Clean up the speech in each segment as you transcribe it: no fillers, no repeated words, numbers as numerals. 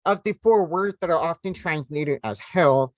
Of the four words that are often translated as hell,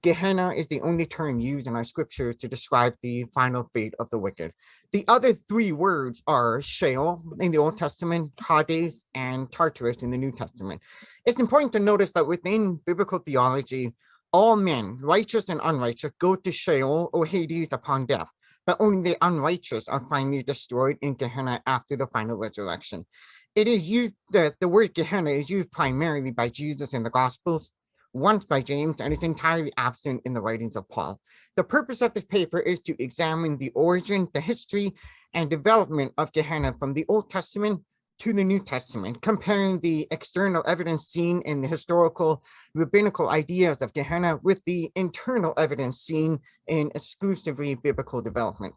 Gehenna is the only term used in our scriptures to describe the final fate of the wicked. The other three words are Sheol in the Old Testament, Hades, and Tartarus in the New Testament. It's important to notice that within biblical theology, all men, righteous and unrighteous, go to Sheol or Hades upon death, but only the unrighteous are finally destroyed in Gehenna after the final resurrection. It is used, the word Gehenna is used primarily by Jesus in the Gospels, once by James, and is entirely absent in the writings of Paul. The purpose of this paper is to examine the origin, the history, and development of Gehenna from the Old Testament to the New Testament, comparing the external evidence seen in the historical rabbinical ideas of Gehenna with the internal evidence seen in exclusively biblical development.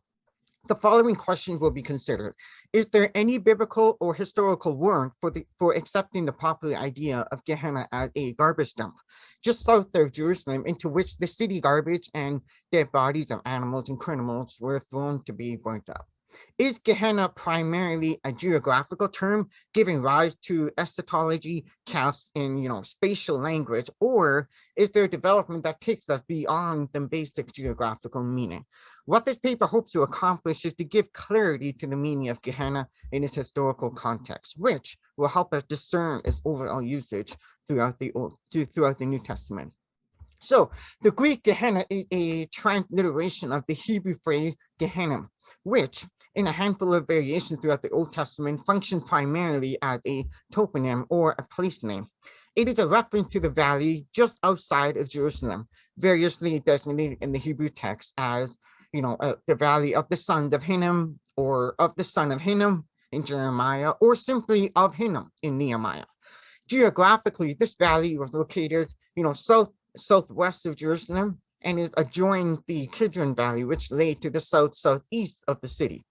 The following questions will be considered. Is there any biblical or historical warrant for accepting the popular idea of Gehenna as a garbage dump just south of Jerusalem, into which the city garbage and dead bodies of animals and criminals were thrown to be burnt up? Is Gehenna primarily a geographical term giving rise to eschatology cast in spatial language, or is there development that takes us beyond the basic geographical meaning? What this paper hopes to accomplish is to give clarity to the meaning of Gehenna in its historical context, which will help us discern its overall usage throughout the New Testament. So the Greek Gehenna is a transliteration of the Hebrew phrase Gehenna, which in a handful of variations throughout the Old Testament functions primarily as a toponym or a place name. It is a reference to the valley just outside of Jerusalem, variously designated in the Hebrew text as the valley of the sons of Hinnom, or of the son of Hinnom in Jeremiah, or simply of Hinnom in Nehemiah. Geographically, this valley was located, southwest of Jerusalem, and is adjoined the Kidron Valley, which lay to the southeast of the city.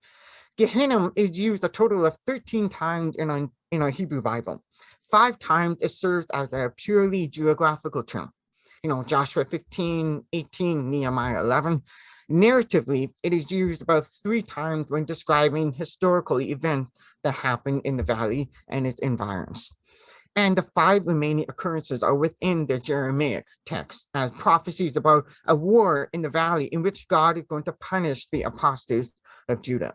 Gehenna is used a total of 13 times in our Hebrew Bible. 5 times it serves as a purely geographical term. Joshua 15, 18, Nehemiah 11. Narratively, it is used about 3 times when describing historical events that happened in the valley and its environs. And the 5 remaining occurrences are within the Jeremiah text as prophecies about a war in the valley in which God is going to punish the apostates of Judah.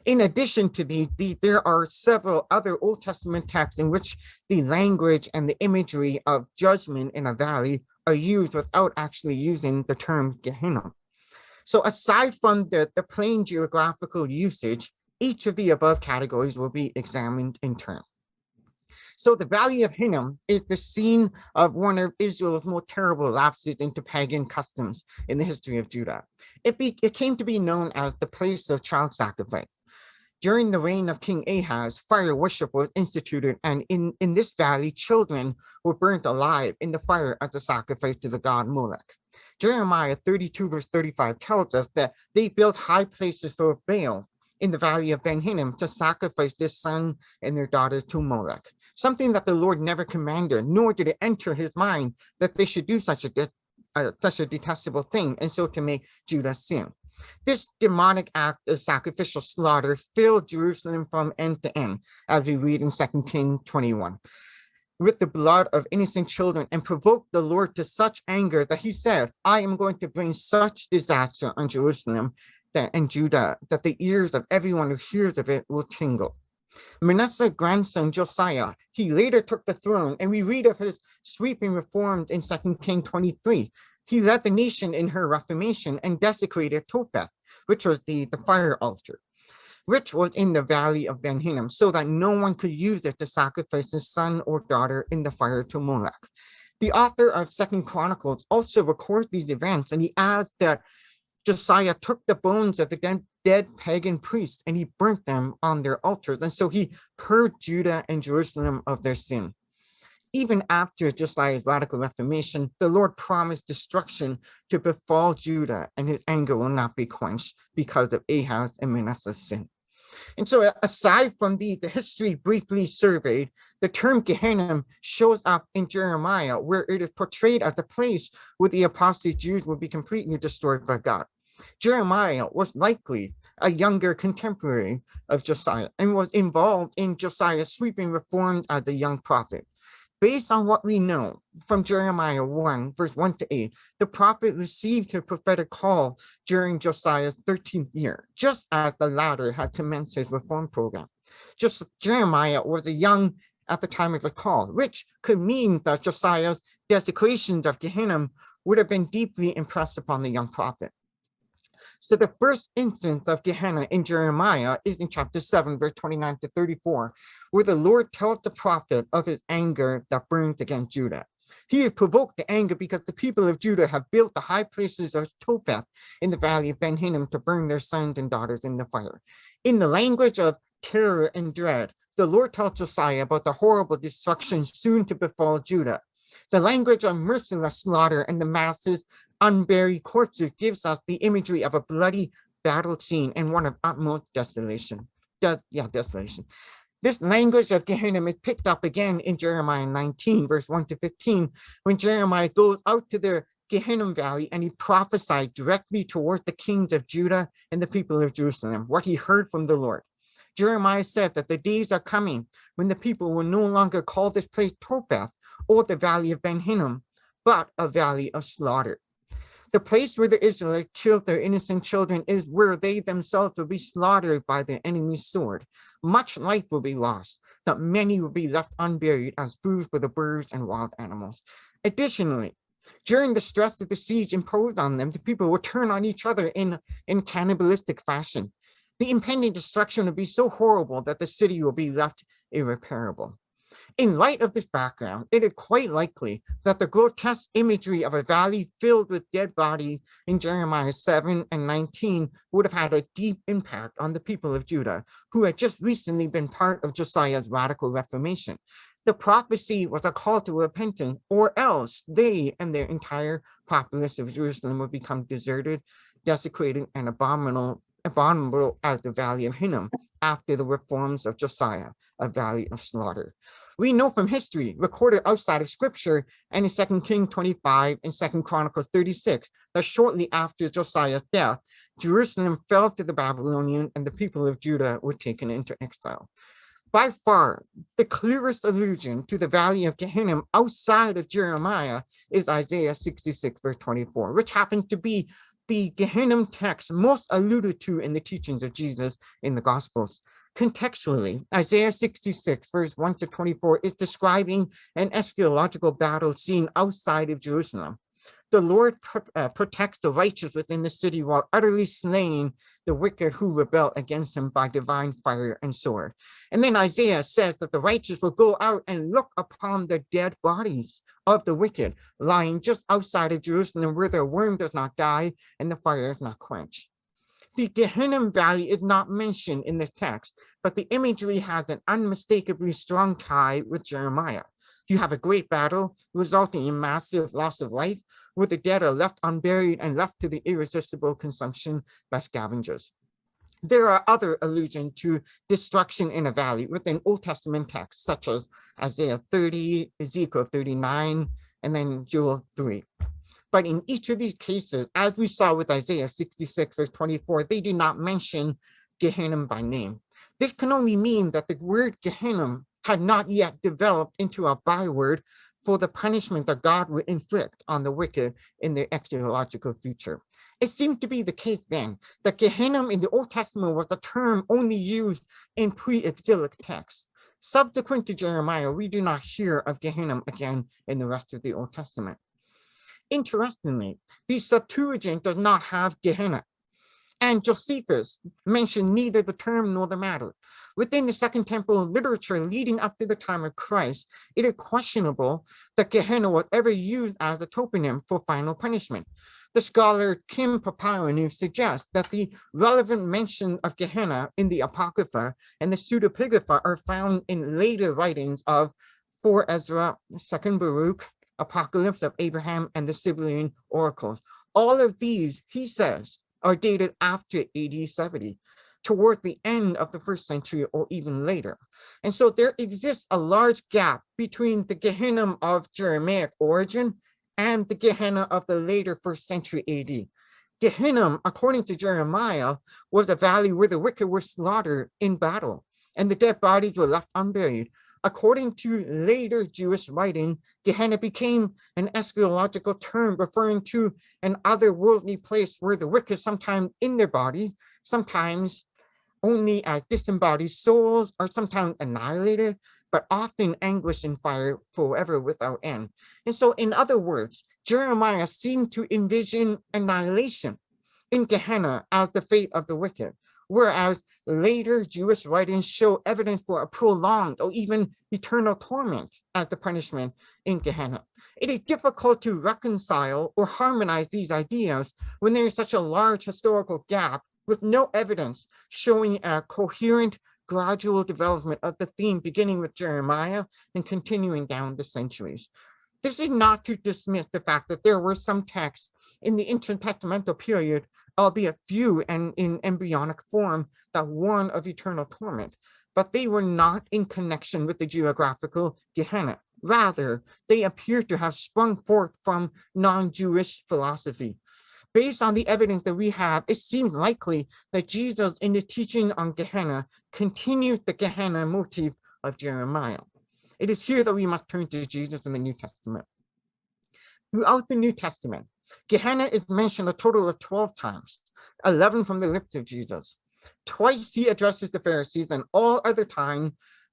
In addition to these, there are several other Old Testament texts in which the language and the imagery of judgment in a valley are used without actually using the term Gehenna. So aside from the plain geographical usage, each of the above categories will be examined in turn. So the Valley of Hinnom is the scene of one of Israel's more terrible lapses into pagan customs in the history of Judah. It came to be known as the place of child sacrifice. During the reign of King Ahaz, fire worship was instituted, and in this valley, children were burnt alive in the fire as a sacrifice to the god Molech. Jeremiah 32 verse 35 tells us that they built high places for Baal in the valley of Ben Hinnom to sacrifice their son and their daughter to Molech, something that the Lord never commanded, nor did it enter his mind that they should do such a detestable thing, and so to make Judah sin. This demonic act of sacrificial slaughter filled Jerusalem from end to end, as we read in 2 Kings 21, with the blood of innocent children, and provoked the Lord to such anger that he said, I am going to bring such disaster on Jerusalem and Judah that the ears of everyone who hears of it will tingle. Manasseh's grandson Josiah, he later took the throne, and we read of his sweeping reforms in 2 Kings 23. He led the nation in her reformation and desecrated Topheth, which was the fire altar, which was in the valley of Ben Hinnom, so that no one could use it to sacrifice his son or daughter in the fire to Molech. The author of 2 Chronicles also records these events, and he adds that Josiah took the bones of the dead pagan priests and he burnt them on their altars. And so he purged Judah and Jerusalem of their sin. Even after Josiah's radical reformation, the Lord promised destruction to befall Judah, and his anger will not be quenched because of Ahaz and Manasseh's sin. And so aside from the history briefly surveyed, the term Gehenna shows up in Jeremiah, where it is portrayed as a place where the apostate Jews will be completely destroyed by God. Jeremiah was likely a younger contemporary of Josiah and was involved in Josiah's sweeping reforms as a young prophet. Based on what we know from Jeremiah 1, verse 1 to 8, the prophet received her prophetic call during Josiah's 13th year, just as the latter had commenced his reform program. Just Jeremiah was a young at the time of the call, which could mean that Josiah's desecrations of Gehenna would have been deeply impressed upon the young prophet. So the first instance of Gehenna in Jeremiah is in chapter 7, verse 29 to 34, where the Lord tells the prophet of his anger that burns against Judah. He is provoked to anger because the people of Judah have built the high places of Topheth in the valley of Ben Hinnom to burn their sons and daughters in the fire. In the language of terror and dread, the Lord tells Josiah about the horrible destruction soon to befall Judah. The language of merciless slaughter and the masses unburied corpses gives us the imagery of a bloody battle scene and one of utmost desolation. Desolation. This language of Gehenna is picked up again in Jeremiah 19, verse 1 to 15, when Jeremiah goes out to the Gehenna Valley and he prophesied directly towards the kings of Judah and the people of Jerusalem, what he heard from the Lord. Jeremiah said that the days are coming when the people will no longer call this place Topheth or the valley of Ben Hinnom, but a valley of slaughter. The place where the Israelites killed their innocent children is where they themselves will be slaughtered by their enemy's sword. Much life will be lost, that many will be left unburied as food for the birds and wild animals. Additionally, during the stress of the siege imposed on them, the people will turn on each other in cannibalistic fashion. The impending destruction will be so horrible that the city will be left irreparable. In light of this background, it is quite likely that the grotesque imagery of a valley filled with dead bodies in Jeremiah 7 and 19 would have had a deep impact on the people of Judah, who had just recently been part of Josiah's radical reformation. The prophecy was a call to repentance, or else they and their entire populace of Jerusalem would become deserted, desecrated, and abominable as the valley of Hinnom after the reforms of Josiah, a valley of slaughter. We know from history, recorded outside of scripture, and in 2 Kings 25 and 2 Chronicles 36, that shortly after Josiah's death, Jerusalem fell to the Babylonians and the people of Judah were taken into exile. By far, the clearest allusion to the valley of Gehenna outside of Jeremiah is Isaiah 66, verse 24, which happens to be the Gehenna text most alluded to in the teachings of Jesus in the Gospels. Contextually, Isaiah 66, verse 1 to 24 is describing an eschatological battle scene outside of Jerusalem. The Lord protects the righteous within the city while utterly slaying the wicked who rebel against him by divine fire and sword. And then Isaiah says that the righteous will go out and look upon the dead bodies of the wicked lying just outside of Jerusalem where their worm does not die and the fire is not quenched. The Gehenna Valley is not mentioned in this text, but the imagery has an unmistakably strong tie with Jeremiah. You have a great battle resulting in massive loss of life, where the dead are left unburied and left to the irresistible consumption by scavengers. There are other allusions to destruction in a valley within Old Testament texts, such as Isaiah 30, Ezekiel 39, and then Joel 3. But in each of these cases, as we saw with Isaiah 66, verse 24, they do not mention Gehenna by name. This can only mean that the word Gehenna had not yet developed into a byword for the punishment that God would inflict on the wicked in their eschatological future. It seemed to be the case then that Gehenna in the Old Testament was a term only used in pre-exilic texts. Subsequent to Jeremiah, we do not hear of Gehenna again in the rest of the Old Testament. Interestingly, the Septuagint does not have Gehenna, and Josephus mentioned neither the term nor the matter. Within the Second Temple literature leading up to the time of Christ, it is questionable that Gehenna was ever used as a toponym for final punishment. The scholar Kim Papaioannou suggests that the relevant mention of Gehenna in the Apocrypha and the Pseudepigrapha are found in later writings of 4 Ezra, 2 Baruch, Apocalypse of Abraham, and the Sibylline oracles. All of these, he says, are dated after AD 70, toward the end of the 1st century or even later. And so there exists a large gap between the Gehenna of Jeremic origin and the Gehenna of the later 1st century AD. Gehenna, according to Jeremiah, was a valley where the wicked were slaughtered in battle, and the dead bodies were left unburied. According to later Jewish writing, Gehenna became an eschatological term referring to an otherworldly place where the wicked, sometimes in their bodies, sometimes only as disembodied souls, are sometimes annihilated, but often anguish in fire forever without end. And so, in other words, Jeremiah seemed to envision annihilation in Gehenna as the fate of the wicked, whereas later Jewish writings show evidence for a prolonged or even eternal torment as the punishment in Gehenna. It is difficult to reconcile or harmonize these ideas when there is such a large historical gap with no evidence showing a coherent, gradual development of the theme beginning with Jeremiah and continuing down the centuries. This is not to dismiss the fact that there were some texts in the intertestamental period, albeit few and in embryonic form, that warn of eternal torment, but they were not in connection with the geographical Gehenna. Rather, they appear to have sprung forth from non-Jewish philosophy. Based on the evidence that we have, it seems likely that Jesus, in his teaching on Gehenna, continued the Gehenna motif of Jeremiah. It is here that we must turn to Jesus in the New Testament. Throughout the New Testament, Gehenna is mentioned a total of 12 times, 11 from the lips of Jesus. Twice he addresses the Pharisees, and all other times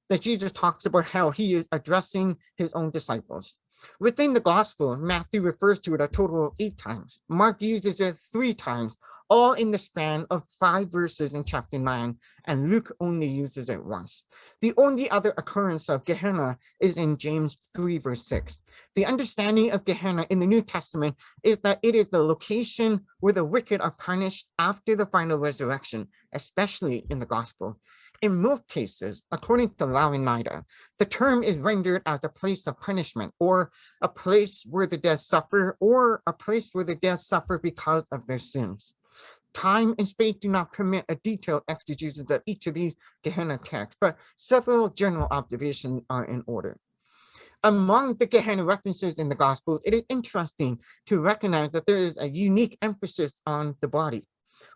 that Jesus talks about hell, he is addressing his own disciples. Within the gospel, Matthew refers to it a total of 8 times. Mark uses it 3 times, all in the span of 5 verses in chapter 9, and Luke only uses it once. The only other occurrence of Gehenna is in James 3, verse 6. The understanding of Gehenna in the New Testament is that it is the location where the wicked are punished after the final resurrection, especially in the gospel. In most cases, according to Loewen, the term is rendered as a place of punishment, or a place where the dead suffer, or a place where the dead suffer because of their sins. Time and space do not permit a detailed exegesis of each of these Gehenna texts, but several general observations are in order. Among the Gehenna references in the Gospels, it is interesting to recognize that there is a unique emphasis on the body.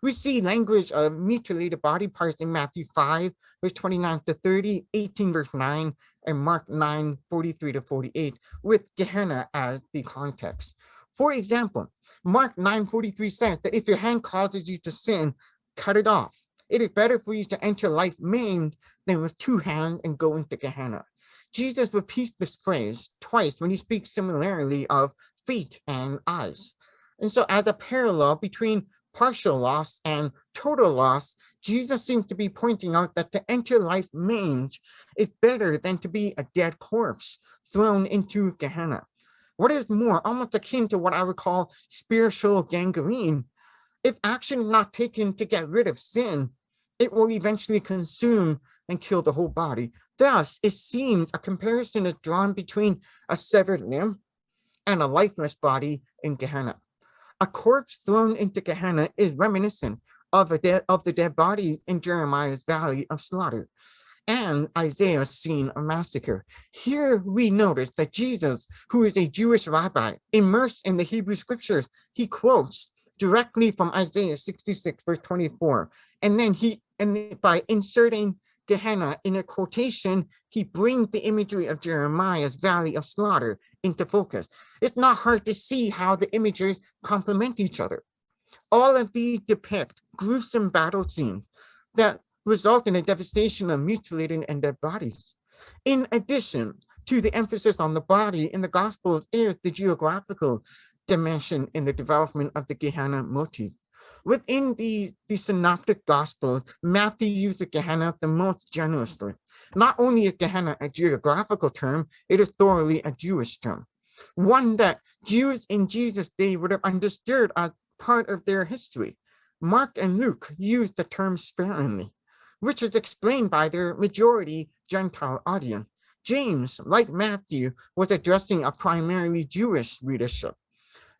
We see language of mutilated body parts in Matthew 5, verse 29 to 30, 18, verse 9, and Mark 9, 43 to 48, with Gehenna as the context. For example, Mark 9:43 says that if your hand causes you to sin, cut it off. It is better for you to enter life maimed than with 2 hands and go into Gehenna. Jesus repeats this phrase twice when he speaks similarly of feet and eyes. And so as a parallel between partial loss and total loss, Jesus seems to be pointing out that to enter life maimed is better than to be a dead corpse thrown into Gehenna. What is more, almost akin to what I would call spiritual gangrene. If action is not taken to get rid of sin, it will eventually consume and kill the whole body. Thus, it seems a comparison is drawn between a severed limb and a lifeless body in Gehenna. A corpse thrown into Gehenna is reminiscent of the dead bodies in Jeremiah's Valley of Slaughter and Isaiah's scene of massacre. Here we notice that Jesus, who is a Jewish rabbi, immersed in the Hebrew scriptures, he quotes directly from Isaiah 66, verse 24. And then by inserting Gehenna in a quotation, he brings the imagery of Jeremiah's Valley of Slaughter into focus. It's not hard to see how the images complement each other. All of these depict gruesome battle scenes that result in a devastation of mutilated and dead bodies. In addition to the emphasis on the body in the Gospels is the geographical dimension in the development of the Gehenna motif. Within the synoptic gospel, Matthew uses Gehenna the most generously. Not only is Gehenna a geographical term, it is thoroughly a Jewish term, one that Jews in Jesus' day would have understood as part of their history. Mark and Luke use the term sparingly, which is explained by their majority Gentile audience. James, like Matthew, was addressing a primarily Jewish readership.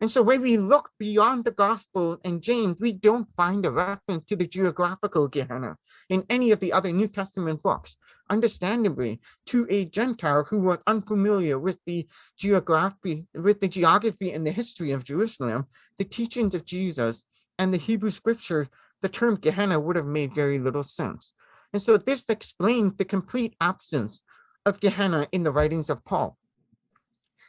And so when we look beyond the gospel and James, we don't find a reference to the geographical Gehenna in any of the other New Testament books. Understandably, to a Gentile who was unfamiliar with the geography and the history of Jerusalem, the teachings of Jesus, and the Hebrew scriptures, the term Gehenna would have made very little sense. And so this explains the complete absence of Gehenna in the writings of Paul.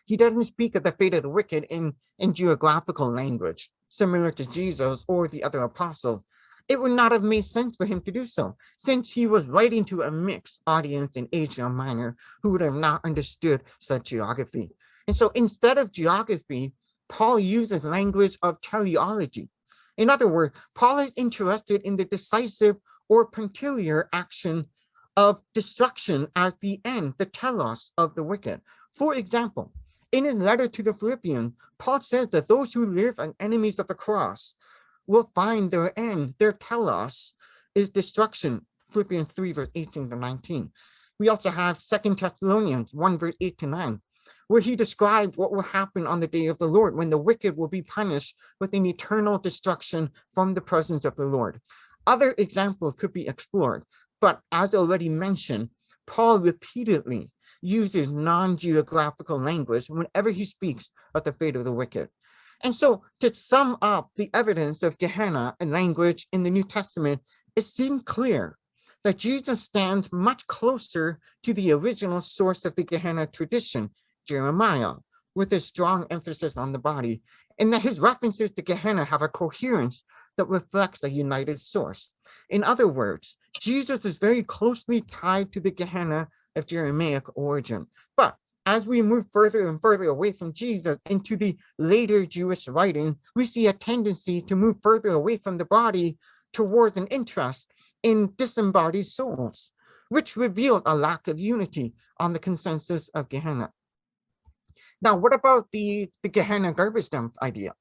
He doesn't speak of the fate of the wicked in geographical language, similar to Jesus or the other apostles. It would not have made sense for him to do so, since he was writing to a mixed audience in Asia Minor who would have not understood such geography. And so instead of geography, Paul uses language of teleology. In other words, Paul is interested in the decisive or punctiliar action of destruction at the end, the telos of the wicked. For example, in his letter to the Philippians, Paul says that those who live as enemies of the cross will find their end, their telos is destruction. Philippians 3, verse 18 to 19. We also have 2 Thessalonians 1, verse 8 to 9, where he described what will happen on the day of the Lord when the wicked will be punished with an eternal destruction from the presence of the Lord. Other examples could be explored, but as already mentioned, Paul repeatedly uses non-geographical language whenever he speaks of the fate of the wicked. And so to sum up the evidence of Gehenna and language in the New Testament, it seems clear that Jesus stands much closer to the original source of the Gehenna tradition, Jeremiah, with a strong emphasis on the body, and that his references to Gehenna have a coherence that reflects a united source. In other words, Jesus is very closely tied to the Gehenna of Jeremaic origin. But as we move further and further away from Jesus into the later Jewish writing, we see a tendency to move further away from the body towards an interest in disembodied souls, which revealed a lack of unity on the consensus of Gehenna. Now, what about the Gehenna garbage dump idea?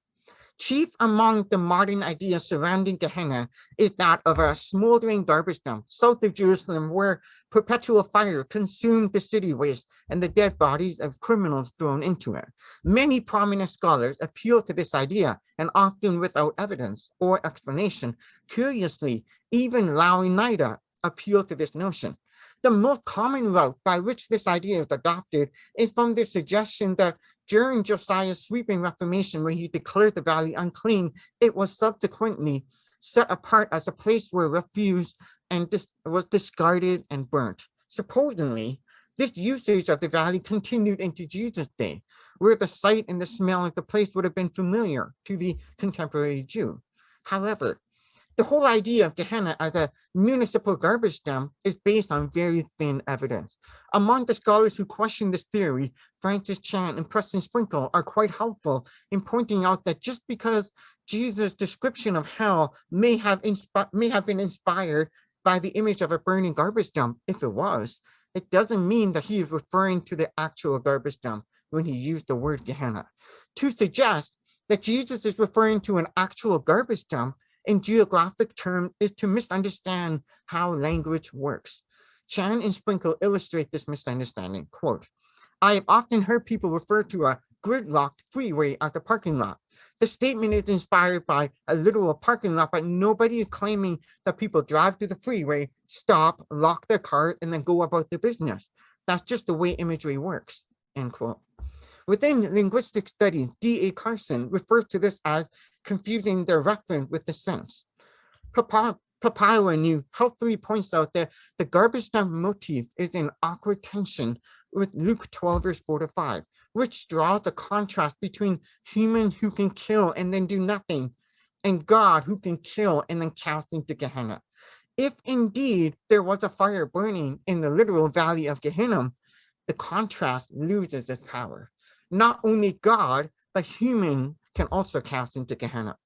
Chief among the modern ideas surrounding Gehenna is that of a smoldering garbage dump south of Jerusalem where perpetual fire consumed the city waste and the dead bodies of criminals thrown into it. Many prominent scholars appeal to this idea, and often without evidence or explanation. Curiously, even Loewen appealed to this notion. The most common route by which this idea is adopted is from the suggestion that during Josiah's sweeping reformation, when he declared the valley unclean, it was subsequently set apart as a place where refuse and was discarded and burnt. Supposedly, this usage of the valley continued into Jesus' day, where the sight and the smell of the place would have been familiar to the contemporary Jew. However, the whole idea of Gehenna as a municipal garbage dump is based on very thin evidence. Among the scholars who question this theory, Francis Chan and Preston Sprinkle are quite helpful in pointing out that just because Jesus' description of hell may have been inspired by the image of a burning garbage dump, if it was, it doesn't mean that he is referring to the actual garbage dump when he used the word Gehenna. To suggest that Jesus is referring to an actual garbage dump in geographic terms is to misunderstand how language works. Chan and Sprinkle illustrate this misunderstanding. Quote, I have often heard people refer to a gridlocked freeway as a parking lot. The statement is inspired by a literal parking lot, but nobody is claiming that people drive to the freeway, stop, lock their car, and then go about their business. That's just the way imagery works, end quote. Within linguistic studies, D.A. Carson refers to this as confusing the referent with the sense. Papaioannou helpfully points out that the garbage dump motif is in awkward tension with Luke 12, verse 4 to 5, which draws a contrast between humans who can kill and then do nothing, and God who can kill and then cast into Gehenna. If indeed there was a fire burning in the literal valley of Gehenna, the contrast loses its power. Not only God, but human can also cast into Gehenna.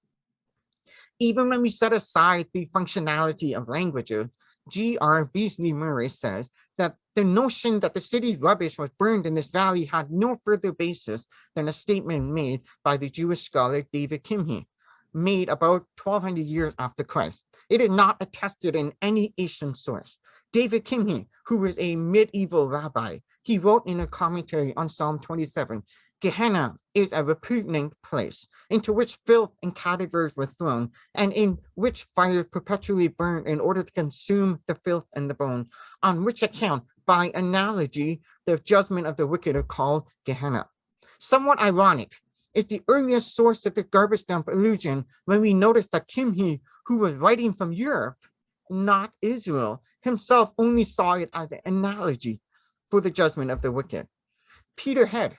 Even when we set aside the functionality of languages, G.R. Beasley Murray says that the notion that the city's rubbish was burned in this valley had no further basis than a statement made by the Jewish scholar David Kimhi, made about 1200 years after Christ. It is not attested in any Asian source. David Kimhi, who was a medieval rabbi, he wrote in a commentary on Psalm 27, Gehenna is a repugnant place into which filth and cadavers were thrown, and in which fire perpetually burned in order to consume the filth and the bone, on which account, by analogy, the judgment of the wicked are called Gehenna. Somewhat ironic is the earliest source of the garbage dump illusion when we notice that Kimhi, who was writing from Europe, not Israel, himself only saw it as an analogy. for the judgment of the wicked. Peter Head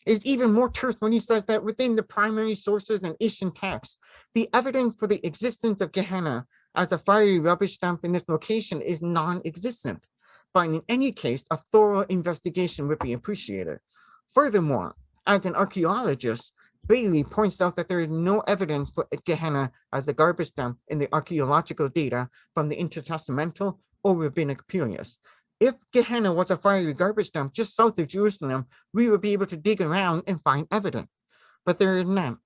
is even more terse when he says that within the primary sources and ancient texts, the evidence for the existence of Gehenna as a fiery rubbish dump in this location is non-existent. But in any case, a thorough investigation would be appreciated. Furthermore, as an archaeologist, Bailey points out that there is no evidence for Gehenna as a garbage dump in the archaeological data from the intertestamental or rabbinic periods. If Gehenna was a fiery garbage dump just south of Jerusalem, we would be able to dig around and find evidence. But there is none.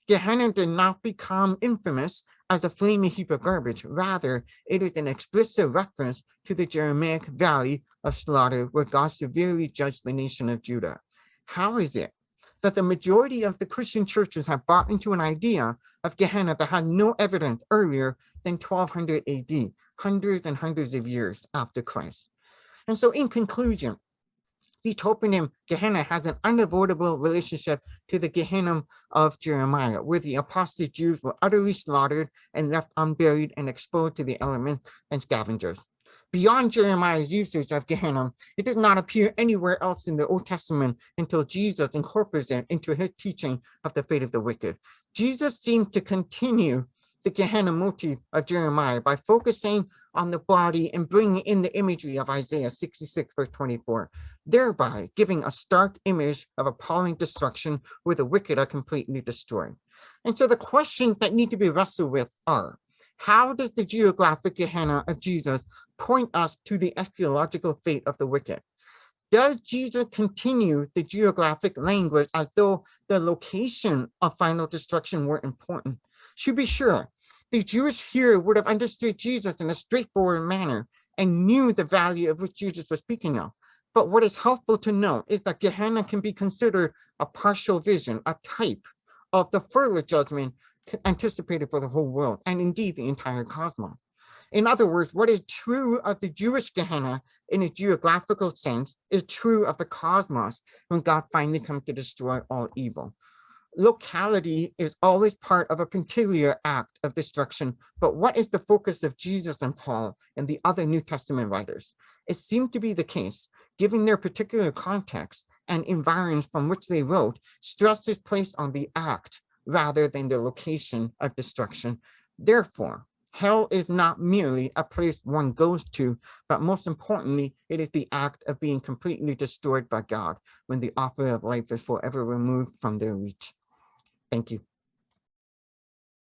Gehenna did not become infamous as a flaming heap of garbage. Rather, it is an explicit reference to the Jeremic valley of slaughter where God severely judged the nation of Judah. How is it that the majority of the Christian churches have bought into an idea of Gehenna that had no evidence earlier than 1200 AD, hundreds and hundreds of years after Christ? And so in conclusion, the toponym Gehenna has an unavoidable relationship to the Gehenna of Jeremiah, where the apostate Jews were utterly slaughtered and left unburied and exposed to the elements and scavengers. Beyond Jeremiah's usage of Gehenna, it does not appear anywhere else in the Old Testament until Jesus incorporates it into his teaching of the fate of the wicked. Jesus seems to continue the Gehenna motif of Jeremiah by focusing on the body and bringing in the imagery of Isaiah 66, verse 24, thereby giving a stark image of appalling destruction where the wicked are completely destroyed. And so the questions that need to be wrestled with are, how does the geographic Gehenna of Jesus point us to the eschatological fate of the wicked? Does Jesus continue the geographic language as though the location of final destruction were important? To be sure, the Jewish hearer would have understood Jesus in a straightforward manner and knew the value of which Jesus was speaking of. But what is helpful to note is that Gehenna can be considered a partial vision, a type of the further judgment anticipated for the whole world, and indeed the entire cosmos. In other words, what is true of the Jewish Gehenna in its geographical sense is true of the cosmos when God finally comes to destroy all evil. Locality is always part of a particular act of destruction, but what is the focus of Jesus and Paul and the other New Testament writers? It seemed to be the case, given their particular context and environs from which they wrote, stress is placed on the act rather than the location of destruction. Therefore, hell is not merely a place one goes to, but most importantly, it is the act of being completely destroyed by God when the offer of life is forever removed from their reach. Thank you.